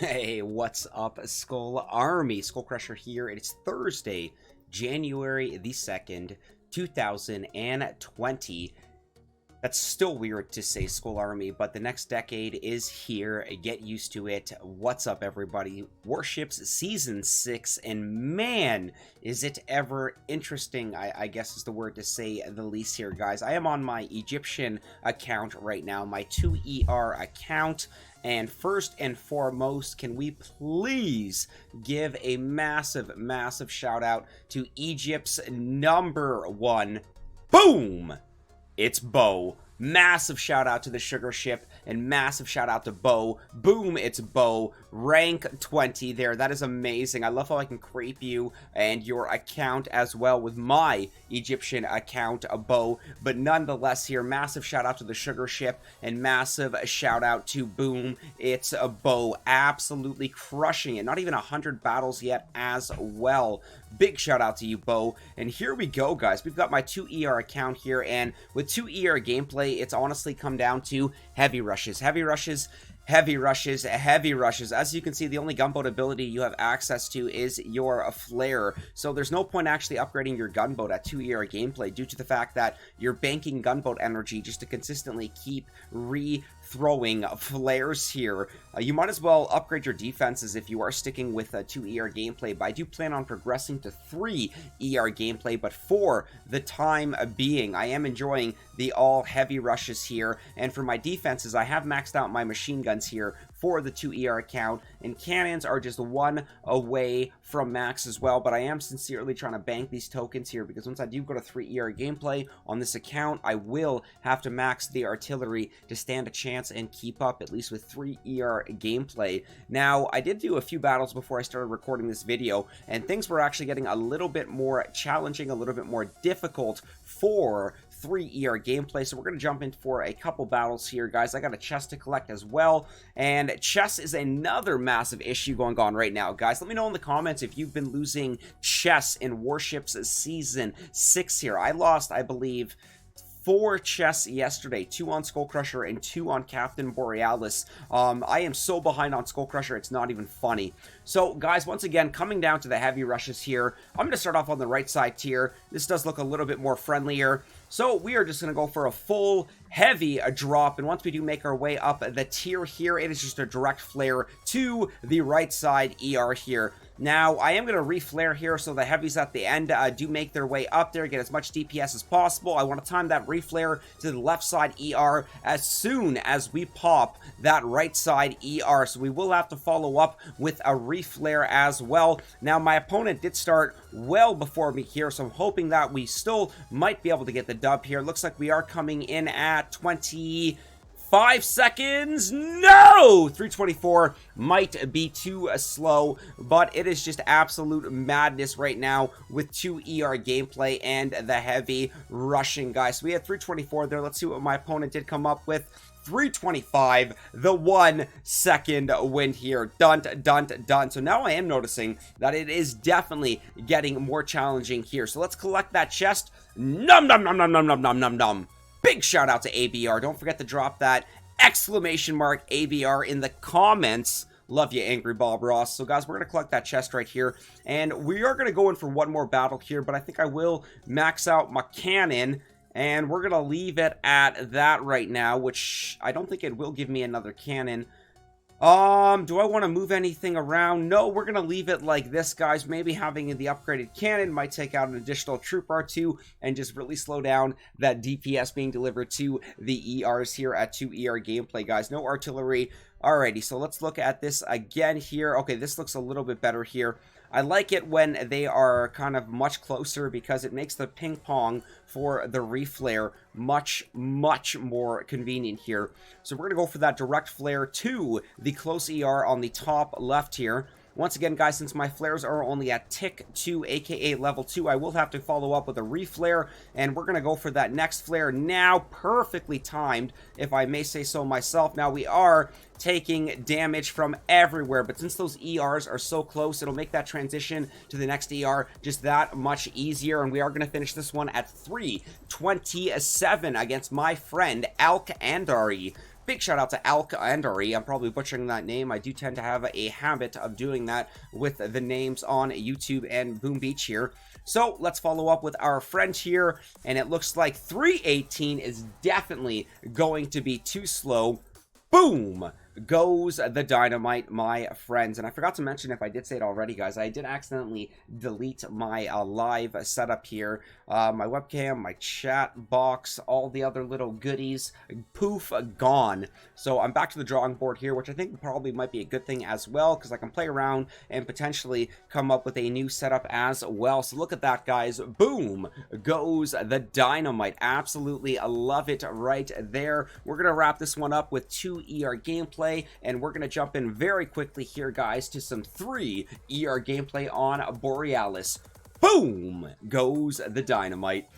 Hey, what's up, Skull Army? SkullCrusher here. It's Thursday, January the 2nd, 2020. That's still weird to say, Skull Army, but the next decade is here. Get used to it. What's up, everybody? Warships Season 6, and man, is it ever interesting, I guess is the word to say the least here, guys. I am on my Egyptian account right now, my 2ER account. And first and foremost, can we please give a massive, massive shout out to Egypt's #1. Boom! It's Bo. Massive shout out to the sugar ship and massive shout out to Bo. Boom, it's Bo. Rank 20 there. That is amazing. I love how I can creep you and your account as well with my Egyptian account, Bo. But nonetheless here, massive shout out to the sugar ship and massive shout out to Boom, it's Bo. Absolutely crushing it. Not even 100 battles yet as well. Big shout out to you, Bo. And here we go, guys. We've got my 2ER account here, and with 2ER gameplay, it's honestly come down to heavy rushes. Heavy rushes, heavy rushes, heavy rushes. As you can see, the only gunboat ability you have access to is your flare. So there's no point actually upgrading your gunboat at 2ER gameplay due to the fact that you're banking gunboat energy just to consistently keep throwing flares here. You might as well upgrade your defenses if you are sticking with 2ER gameplay, but I do plan on progressing to 3ER gameplay, but for the time being, I am enjoying the all heavy rushes here, and for my defenses, I have maxed out my machine guns here for the 2ER account, and cannons are just one away from max as well, but I am sincerely trying to bank these tokens here, because once I do go to 3ER gameplay on this account, I will have to max the artillery to stand a chance and keep up at least with 3ER gameplay. Now, I did do a few battles before I started recording this video, and things were actually getting a little bit more challenging, a little bit more difficult for 3ER gameplay, so we're going to jump in for a couple battles here, guys. I got a chest to collect as well, and chest is another massive issue going on right now, guys. Let me know in the comments if you've been losing chests in Warships Season 6 here. I lost, I believe, 4 chests yesterday, 2 on SkullCrusher and 2 on Captain Borealis. I am so behind on SkullCrusher, it's not even funny. So, guys, once again, coming down to the heavy rushes here, I'm going to start off on the right side tier. This does look a little bit more friendlier. So, we are just going to go for a full heavy drop, and once we do make our way up the tier here, it is just a direct flare to the right side ER here. Now, I am going to reflare here so the heavies at the end do make their way up there, get as much DPS as possible. I want to time that reflare to the left side ER as soon as we pop that right side ER. So we will have to follow up with a reflare as well. Now, my opponent did start well before me here, so I'm hoping that we still might be able to get the dub here. Looks like we are coming in at 25 seconds. No! 324 might be too slow, but it is just absolute madness right now with 2ER gameplay and the heavy rushing, guys. So we had 324 there. Let's see what my opponent did come up with. 325, the 1 second win here. Dun, dun, dun. So now I am noticing that it is definitely getting more challenging here. So let's collect that chest. Num, num, num, num, num, num, num, num, num. Big shout out to ABR. Don't forget to drop that exclamation mark ABR in the comments. Love you, Angry Bob Ross. So, guys, we're going to collect that chest right here, and we are going to go in for one more battle here, but I think I will max out my cannon, and we're going to leave it at that right now, which I don't think it will give me another cannon. Do I want to move anything around? No, we're going to leave it like this, guys. Maybe having the upgraded cannon might take out an additional troop or 2 and just really slow down that DPS being delivered to the ERs here at 2ER gameplay, guys. No artillery. Alrighty, so let's look at this again here. Okay, this looks a little bit better here. I like it when they are kind of much closer because it makes the ping pong for the reflare much, much more convenient here. So we're going to go for that direct flare to the close ER on the top left here. Once again, guys, since my flares are only at tick 2, aka level 2, I will have to follow up with a reflare, and we're going to go for that next flare now. Perfectly timed, if I may say so myself. Now, we are taking damage from everywhere, but since those ERs are so close, it'll make that transition to the next ER just that much easier, and we are going to finish this one at 327 against my friend Alk Andari. Big shout out to Januray. I'm probably butchering that name. I do tend to have a habit of doing that with the names on YouTube and Boom Beach here. So let's follow up with our friend here, and it looks like 318 is definitely going to be too slow. Boom goes the Dynamite, my friends. And I forgot to mention, if I did say it already, guys, I did accidentally delete my live setup here. My webcam, my chat box, all the other little goodies, poof, gone. So I'm back to the drawing board here, which I think probably might be a good thing as well, because I can play around and potentially come up with a new setup as well. So look at that, guys. Boom goes the Dynamite. Absolutely love it right there. We're going to wrap this one up with 2 ER gameplay, and we're going to jump in very quickly here, guys, to some 3 ER gameplay on Borealis. Boom goes the Dynamite.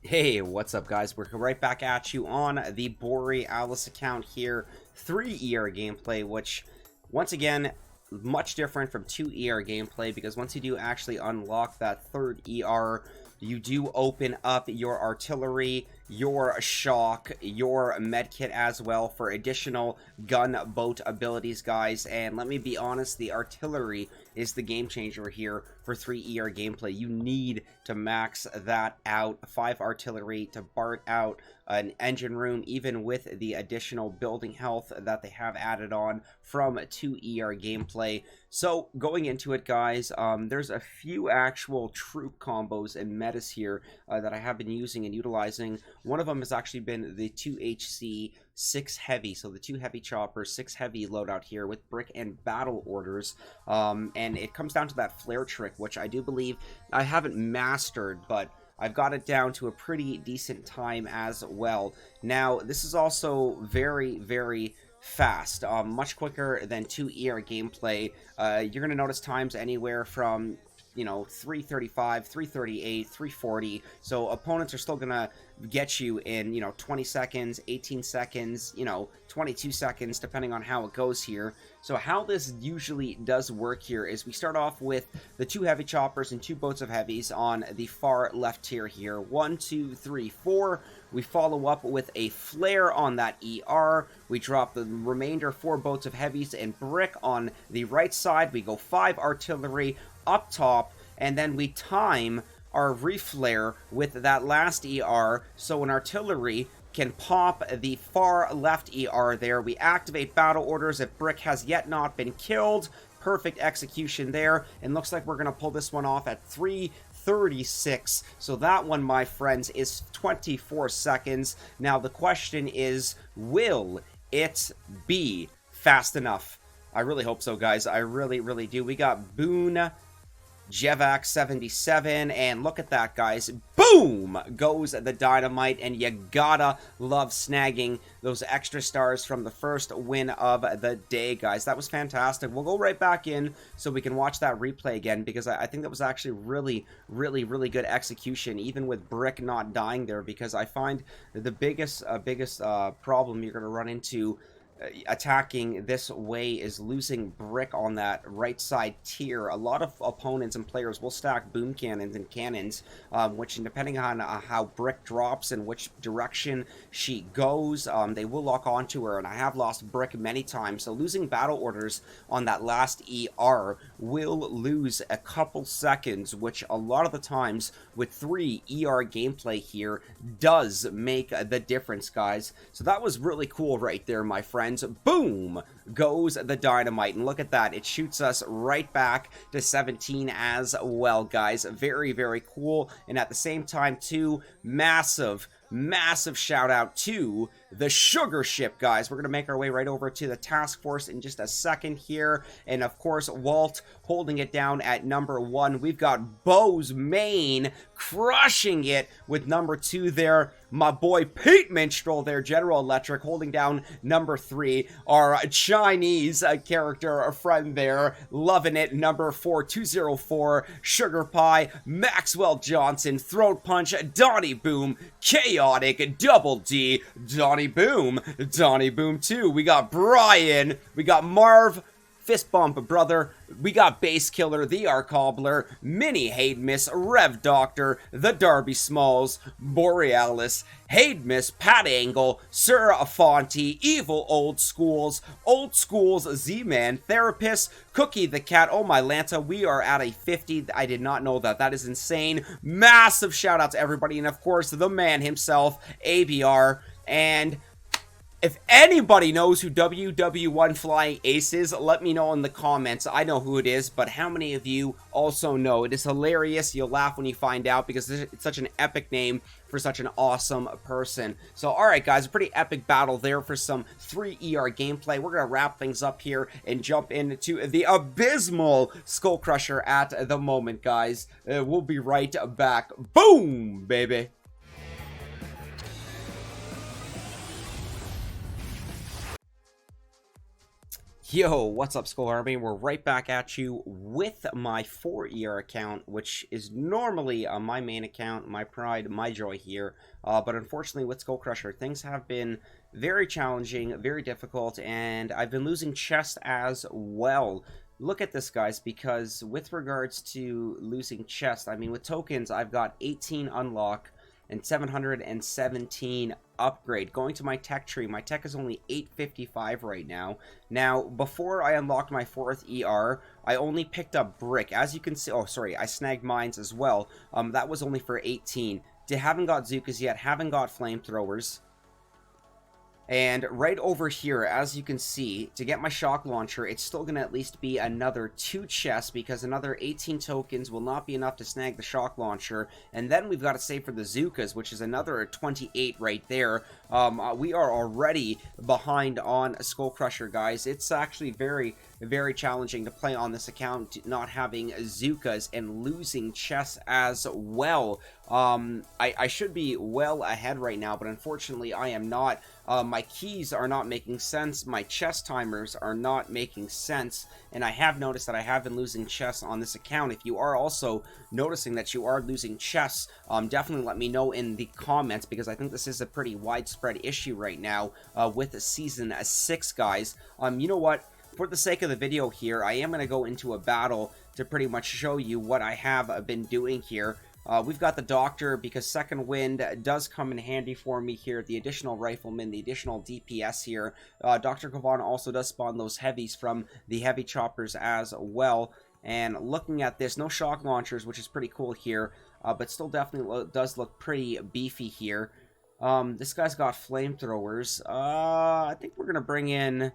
Hey, what's up, guys? We're right back at you on the Borealis account here. 3 ER gameplay, which, once again, much different from 2 ER gameplay, because once you do actually unlock that 3rd ER, you do open up your artillery, your shock, your medkit as well for additional gunboat abilities, guys. And let me be honest, the artillery is the game changer here for 3 ER gameplay. You need to max that out. 5 artillery to BART out an engine room, even with the additional building health that they have added on from 2 ER gameplay. So going into it, guys, there's a few actual troop combos and metas here that I have been using and utilizing. One of them has actually been the 2HC 6 heavy, so the 2 heavy choppers, 6 heavy loadout here with brick and battle orders, and it comes down to that flare trick, which I do believe I haven't mastered, but I've got it down to a pretty decent time as well. Now, this is also very, very fast, much quicker than 2 ER gameplay. You're going to notice times anywhere from, you know, 335, 338, 340. So opponents are still gonna get you in, you know, 20 seconds, 18 seconds, you know, 22 seconds, depending on how it goes here. So how this usually does work here is we start off with the 2 heavy choppers and 2 boats of heavies on the far left tier here. 1, 2, 3, 4. We follow up with a flare on that ER. We drop the remainder 4 boats of heavies and brick on the right side. We go 5 artillery up top, and then we time our reflare with that last ER, so an artillery can pop the far left ER there. We activate battle orders if brick has yet not been killed. Perfect execution there, and looks like we're going to pull this one off at 3:36. So that one, my friends, is 24 seconds. Now the question is, will it be fast enough? I really hope so, guys. I really, really do. We got Boone Jevac 77, and look at that, guys. Boom goes the Dynamite, and you gotta love snagging those extra stars from the first win of the day, guys. That was fantastic. We'll go right back in so we can watch that replay again, because I think that was actually really, really, really good execution, even with brick not dying there, because I find the biggest problem you're gonna run into attacking this way is losing brick on that right side tier. A lot of opponents and players will stack boom cannons and cannons, which, depending on how brick drops and which direction she goes, they will lock onto her, and I have lost brick many times. So losing battle orders on that last ER will lose a couple seconds, which a lot of the times with 3 ER gameplay here does make the difference, guys. So that was really cool right there, my friends. Boom goes the Dynamite, and look at that, it shoots us right back to 17 as well, guys. Very, very cool. And at the same time too, massive shout out to the sugar ship, guys. We're gonna make our way right over to the task force in just a second here, and of course Walt holding it down at number 1. We've got Bo's Main crushing it with number 2 there. My boy Pete Minstrel there, General Electric, holding down number 3. Our Chinese character friend there, loving it, number 4, 204. Sugar Pie, Maxwell Johnson, Throat Punch, Donnie Boom, Chaotic, Double D, Donnie Boom 2. We got Brian, we got Marv, Fist Bump Brother, we got Base Killer, the Arc Cobbler, Mini Hademis, Rev Doctor, the Darby Smalls, Borealis, Hademis, Pat Angle, Sir Afonti, Evil Old Schools, Z-Man, Therapist, Cookie the Cat. Oh my Lanta, we are at a 50. I did not know that. That is insane. Massive shout out to everybody, and of course the man himself, ABR. And if anybody knows who WW1 Flying Ace is, let me know in the comments. I know who it is, but how many of you also know? It is hilarious. You'll laugh when you find out because it's such an epic name for such an awesome person. So, alright guys, a pretty epic battle there for some 3ER gameplay. We're going to wrap things up here and jump into the abysmal SkullCrusher at the moment, guys. We'll be right back. Boom, baby! Yo, what's up, Skull Army? We're right back at you with my 4ER account, which is normally my main account, my pride, my joy here. But unfortunately, with SkullCrusher, things have been very challenging, very difficult, and I've been losing chests as well. Look at this, guys, because with regards to losing chests, I mean, with tokens, I've got 18 unlock and 717 upgrade. Going to my tech tree, my tech is only 855 right now. Now, before I unlocked my 4th ER, I only picked up brick. As you can see, oh, sorry, I snagged mines as well. That was only for 18. Haven't got zookas yet, haven't got flamethrowers. And right over here, as you can see, to get my shock launcher, it's still going to at least be another 2 chests because another 18 tokens will not be enough to snag the shock launcher. And then we've got to save for the zookas, which is another 28 right there. We are already behind on SkullCrusher, guys. It's actually very, very challenging to play on this account, not having zookas and losing chests as well. I should be well ahead right now, but unfortunately I am not. My keys are not making sense, my chest timers are not making sense, and I have noticed that I have been losing chests on this account. If you are also noticing that you are losing chests, definitely let me know in the comments, because I think this is a pretty widespread issue right now with Season 6, guys. You know what? For the sake of the video here, I am going to go into a battle to pretty much show you what I have been doing here. We've got the Doctor, because Second Wind does come in handy for me here. The additional Rifleman, the additional DPS here. Dr. Kavan also does spawn those heavies from the heavy choppers as well. And looking at this, no shock launchers, which is pretty cool here. But still definitely does look pretty beefy here. This guy's got flamethrowers. I think we're going to bring in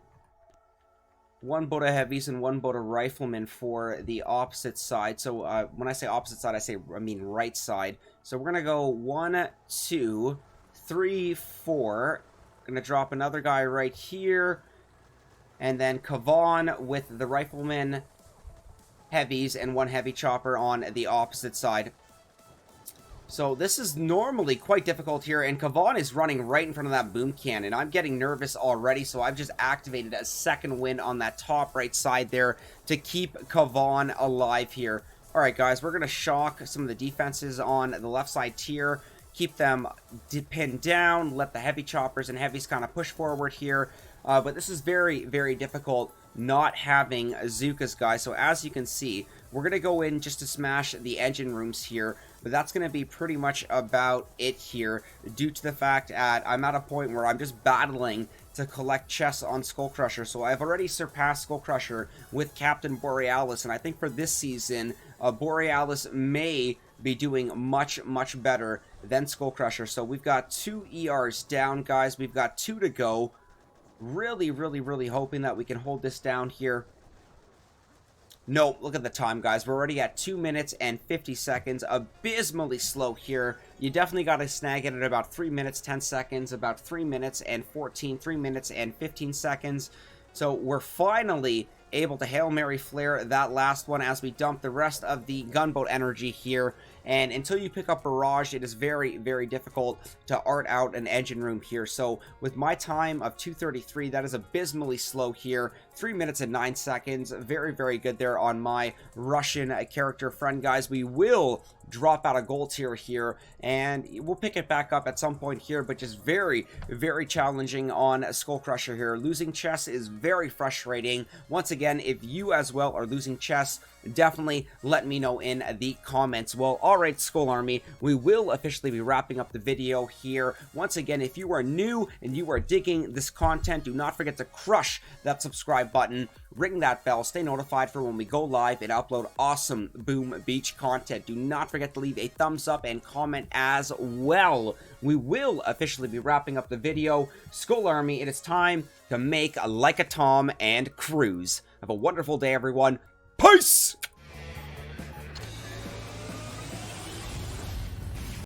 1 boat of heavies and 1 boat of riflemen for the opposite side. So when I say opposite side, I mean right side. So we're gonna go 1, 2, 3, 4. Gonna drop another guy right here, and then Kavan with the riflemen, heavies, and 1 heavy chopper on the opposite side. So this is normally quite difficult here, and Kavan is running right in front of that boom cannon. I'm getting nervous already, so I've just activated a Second Wind on that top right side there to keep Kavan alive here. Alright guys, we're going to shock some of the defenses on the left side tier, keep them pinned down, let the heavy choppers and heavies kind of push forward here. But this is very, very difficult not having zookas, guys. So as you can see, we're going to go in just to smash the engine rooms here. But that's going to be pretty much about it here, due to the fact that I'm at a point where I'm just battling to collect chests on SkullCrusher. So I've already surpassed SkullCrusher with Captain Borealis, and I think for this season, Borealis may be doing much, much better than SkullCrusher. So we've got 2 ERs down, guys. We've got 2 to go. Really, really, really hoping that we can hold this down here. Nope, look at the time, guys. We're already at 2 minutes and 50 seconds. Abysmally slow here. You definitely got to snag it at about 3 minutes, 10 seconds, about 3 minutes and 3 minutes and 15 seconds. So we're finally able to Hail Mary flare that last one as we dump the rest of the gunboat energy here. And until you pick up Barrage, it is very, very difficult to art out an engine room here. So with my time of 2:33, that is abysmally slow here. 3 minutes and 9 seconds. Very, very good there on my Russian character friend, guys. We will drop out a gold tier here, and we'll pick it back up at some point here, but just very, very challenging on SkullCrusher here. Losing chests is very frustrating. Once again, again, if you as well are losing chests, definitely let me know in the comments. Well, alright, Skull Army, we will officially be wrapping up the video here. Once again, if you are new and you are digging this content, do not forget to crush that subscribe button, ring that bell, stay notified for when we go live and upload awesome Boom Beach content. Do not forget to leave a thumbs up and comment as well. We will officially be wrapping up the video. Skull Army, it is time to make like a Tom and cruise. Have a wonderful day, everyone. Peace!